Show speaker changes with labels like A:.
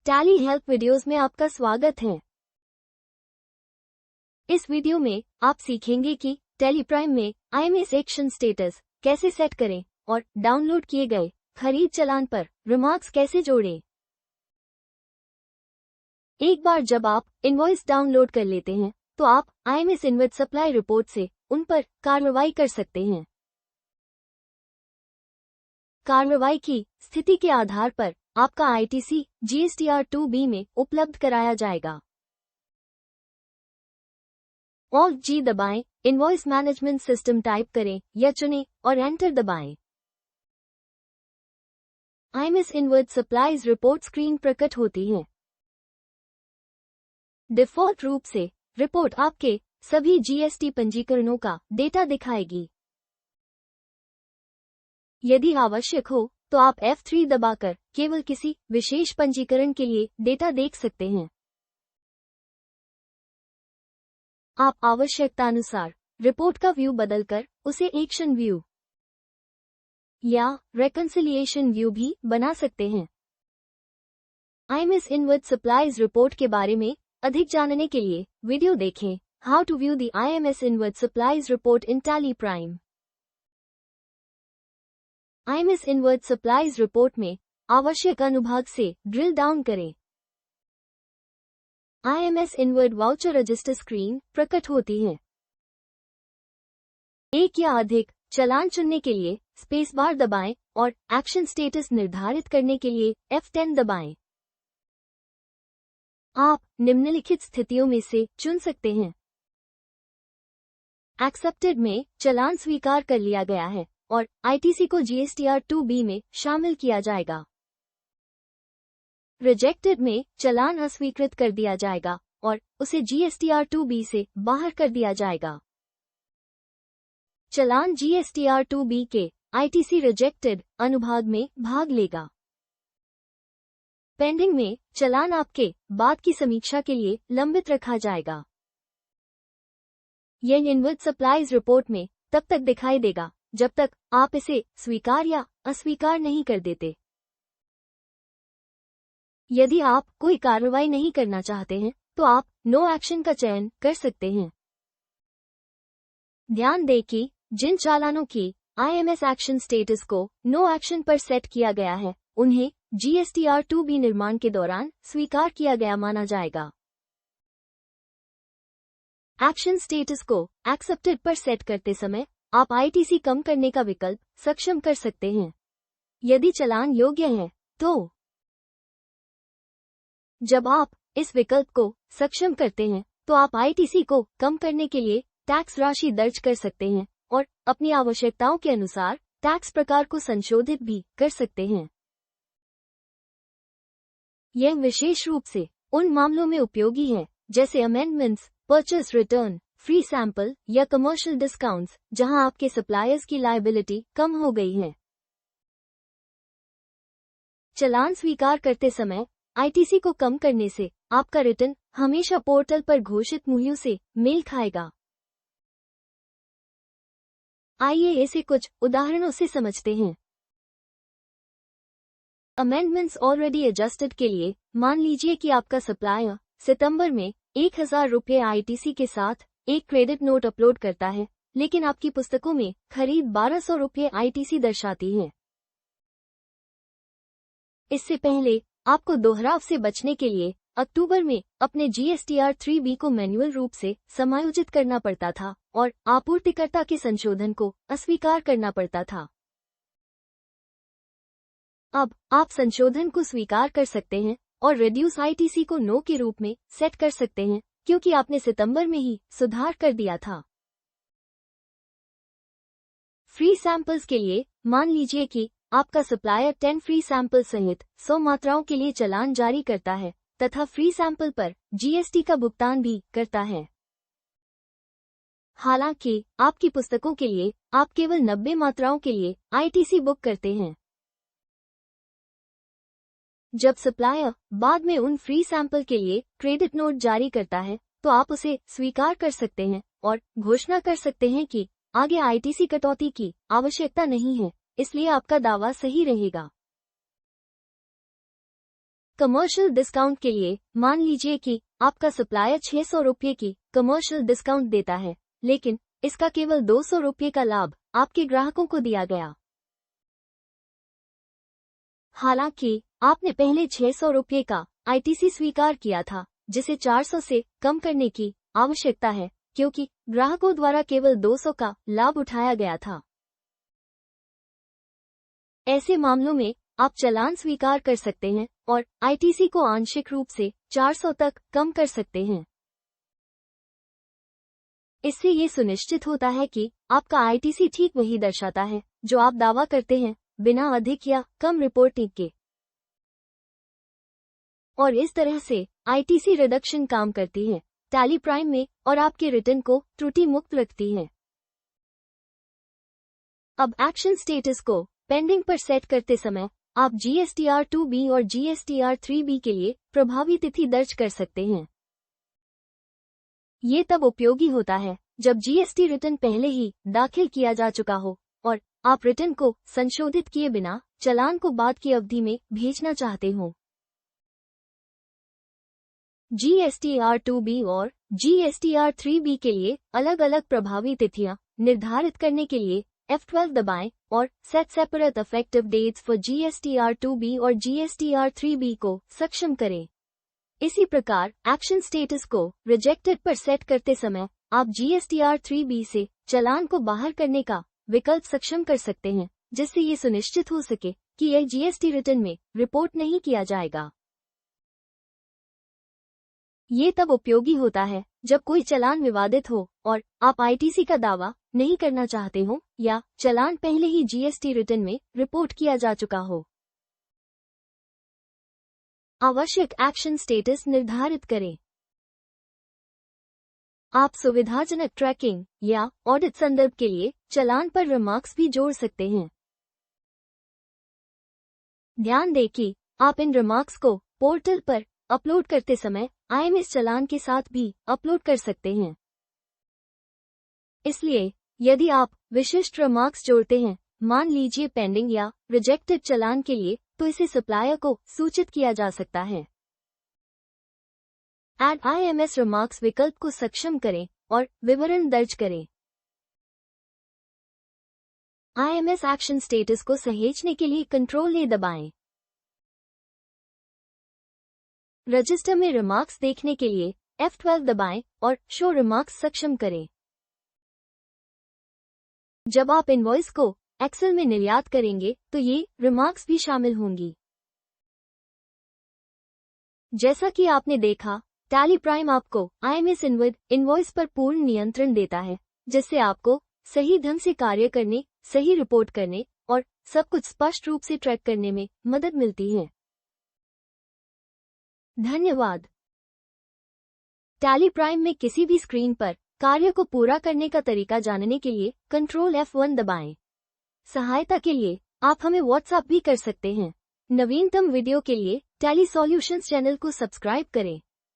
A: Tally help videos में आपका स्वागत है। इस वीडियो में आप सीखेंगे कि टैली प्राइम में IMS एक्शन स्टेटस कैसे सेट करें और डाउनलोड किए गए खरीद चालान पर रिमार्क्स कैसे जोड़ें। एक बार जब आप इनवॉइस डाउनलोड कर लेते हैं तो आप IMS इनवर्ड सप्लाई रिपोर्ट से उन पर कार्रवाई कर सकते हैं। कार्रवाई की स्थिति के आधार पर आपका ITC GSTR 2B में उपलब्ध कराया जाएगा। Alt G दबाएं, इनवॉइस मैनेजमेंट सिस्टम टाइप करें या चुनें और एंटर दबाएं। IMS inward supplies report screen प्रकट होती है। डिफ़ॉल्ट रूप से रिपोर्ट आपके सभी GST पंजीकरणों का डेटा दिखाएगी। यदि आवश्यक हो तो आप F3 दबाकर केवल किसी विशेष पंजीकरण के लिए डेटा देख सकते हैं। आप आवश्यकतानुसार रिपोर्ट का व्यू बदलकर उसे एक्शन व्यू या रेकंसिलिएशन व्यू भी बना सकते हैं। IMS इनवर्ड सप्लाईज रिपोर्ट के बारे में अधिक जानने के लिए वीडियो देखें how to view the IMS inward supplies report in Tally Prime. IMS inward supplies report में आवश्यक अनुभाग से ड्रिल डाउन करें। IMS inward voucher register screen प्रकट होती है। एक या अधिक चालान चुनने के लिए स्पेस बार दबाएं और एक्शन स्टेटस निर्धारित करने के लिए F10 दबाएं। आप निम्नलिखित स्थितियों में से चुन सकते हैं। एक्सेप्टेड में चालान स्वीकार कर लिया गया है और ITC को GSTR 2B में शामिल किया जाएगा। रिजेक्टेड में चालान अस्वीकृत कर दिया जाएगा और उसे GSTR 2B से बाहर कर दिया जाएगा। चालान GSTR 2B के ITC रिजेक्टेड अनुभाग में भाग लेगा। पेंडिंग में चालान आपके बाद की समीक्षा के लिए लंबित रखा जाएगा। यह इनवर्ड सप्लाईज रिपोर्ट में तब तक दिखाई देगा जब तक आप इसे स्वीकार या अस्वीकार नहीं कर देते। यदि आप कोई कार्रवाई नहीं करना चाहते हैं तो आप नो एक्शन का चयन कर सकते हैं। ध्यान दें कि जिन चालानों की IMS एक्शन स्टेटस को नो एक्शन पर सेट किया गया है उन्हें GSTR 2B निर्माण के दौरान स्वीकार किया गया माना जाएगा। एक्शन स्टेटस को एक्सेप्टेड पर सेट करते समय आप ITC कम करने का विकल्प सक्षम कर सकते हैं। यदि चालान योग्य है तो जब आप इस विकल्प को सक्षम करते हैं तो आप ITC को कम करने के लिए टैक्स राशि दर्ज कर सकते हैं और अपनी आवश्यकताओं के अनुसार टैक्स प्रकार को संशोधित भी कर सकते हैं। यह विशेष रूप से उन मामलों में उपयोगी है जैसे amendments, purchase return, free sample या कमर्शियल डिस्काउंट्स जहां आपके सप्लायर्स की लायबिलिटी कम हो गई है। चालान स्वीकार करते समय ITC को कम करने से आपका रिटर्न हमेशा पोर्टल पर घोषित मूल्यों से मेल खाएगा। आइए इसे कुछ उदाहरणों से समझते हैं। अमेंडमेंट्स ऑलरेडी एडजस्टेड के लिए मान लीजिए कि आपका सप्लायर सितंबर में 1000 रुपये ITC के साथ एक क्रेडिट नोट अपलोड करता है, लेकिन आपकी पुस्तकों में खरीद 1200 रुपये ITC दर्शाती है। इससे पहले आपको दोहराव से बचने के लिए अक्टूबर में अपने GSTR 3B को मैन्युअल रूप से समायोजित करना पड़ता था और आपूर्तिकर्ता के संशोधन को अस्वीकार करना पड़ता था। अब आप संशोधन को स्वीकार कर सकते हैं और रिड्यूस ITC को नो के रूप में सेट कर सकते हैं क्योंकि आपने सितंबर में ही सुधार कर दिया था। फ्री सैंपल्स के लिए मान लीजिए कि आपका सप्लायर 10 फ्री सैंपल सहित 100 मात्राओं के लिए चालान जारी करता है तथा फ्री सैंपल पर GST का भुगतान भी करता है। हालांकि आपकी पुस्तकों के लिए आप केवल 90 मात्राओं के लिए ITC बुक करते हैं। जब सप्लायर बाद में उन फ्री सैंपल के लिए क्रेडिट नोट जारी करता है तो आप उसे स्वीकार कर सकते हैं और घोषणा कर सकते हैं कि आगे ITC कटौती की आवश्यकता नहीं है, इसलिए आपका दावा सही रहेगा। कमर्शियल डिस्काउंट के लिए मान लीजिए कि आपका सप्लायर 600 रुपये की कमर्शियल डिस्काउंट देता है, लेकिन इसका केवल 200 रुपये का लाभ आपके ग्राहकों को दिया गया। हालांकि आपने पहले 600 रुपये का आईटीसी स्वीकार किया था, जिसे 400 से कम करने की आवश्यकता है क्योंकि ग्राहकों द्वारा केवल 200 का लाभ उठाया गया था। ऐसे मामलों में आप चालान स्वीकार कर सकते हैं और आईटीसी को आंशिक रूप से 400 तक कम कर सकते हैं। इससे ये सुनिश्चित होता है कि आपका आईटीसी ठीक वही दर्शाता है जो आप दावा करते हैं, बिना अधिक या कम रिपोर्टिंग के। और इस तरह से आईटीसी रिडक्शन काम करती है टैली प्राइम में और आपके रिटर्न को त्रुटि मुक्त रखती है। अब एक्शन स्टेटस को पेंडिंग पर सेट करते समय आप GSTR2B और GSTR3B के लिए प्रभावी तिथि दर्ज कर सकते हैं। ये तब उपयोगी होता है जब जीएसटी रिटर्न पहले ही दाखिल किया जा चुका हो और आप रिटर्न को संशोधित किए बिना चालान को बाद की अवधि में भेजना चाहते हो। GSTR2B और GSTR3B के लिए अलग अलग प्रभावी तिथियां निर्धारित करने के लिए F12 दबाएं और set separate effective dates for GSTR2B और GSTR3B को सक्षम करें। इसी प्रकार एक्शन स्टेटस को रिजेक्टेड पर सेट करते समय आप GSTR3B से चालान को बाहर करने का विकल्प सक्षम कर सकते हैं, जिससे ये सुनिश्चित हो सके कि यह जीएसटी रिटर्न में रिपोर्ट नहीं किया जाएगा। ये तब उपयोगी होता है जब कोई चालान विवादित हो और आप आईटीसी का दावा नहीं करना चाहते हो या चालान पहले ही जीएसटी रिटर्न में रिपोर्ट किया जा चुका हो। आवश्यक एक्शन स्टेटस निर्धारित करें। आप सुविधाजनक ट्रैकिंग या ऑडिट संदर्भ के लिए चालान पर रिमार्क्स भी जोड़ सकते हैं। ध्यान दें कि आप इन रिमार्क्स को पोर्टल पर अपलोड करते समय आईएमएस चालान के साथ भी अपलोड कर सकते हैं। इसलिए यदि आप विशिष्ट रिमार्क्स जोड़ते हैं, मान लीजिए पेंडिंग या रिजेक्टेड चालान के लिए, तो इसे सप्लायर को सूचित किया जा सकता है। ऐड आईएमएस रिमार्क्स विकल्प को सक्षम करें और विवरण दर्ज करें। आईएमएस एक्शन स्टेटस को सहेजने के लिए कंट्रोल A दबाएं। रजिस्टर में रिमार्क्स देखने के लिए F12 दबाएं और शो रिमार्क्स सक्षम करें। जब आप इनवॉइस को एक्सेल में निर्यात करेंगे तो ये रिमार्क्स भी शामिल होंगी। जैसा कि आपने देखा, टैली प्राइम आपको आईएमएस इनवॉइस पर पूर्ण नियंत्रण देता है, जिससे आपको सही ढंग से कार्य करने, सही रिपोर्ट करने और सब कुछ स्पष्ट रूप से ट्रैक करने में मदद मिलती है। धन्यवाद। टैली प्राइम में किसी भी स्क्रीन पर कार्य को पूरा करने का तरीका जानने के लिए कंट्रोल F1 दबाएं। सहायता के लिए आप हमें व्हाट्सएप भी कर सकते हैं। नवीनतम वीडियो के लिए टैली सॉल्यूशंस चैनल को सब्सक्राइब करें।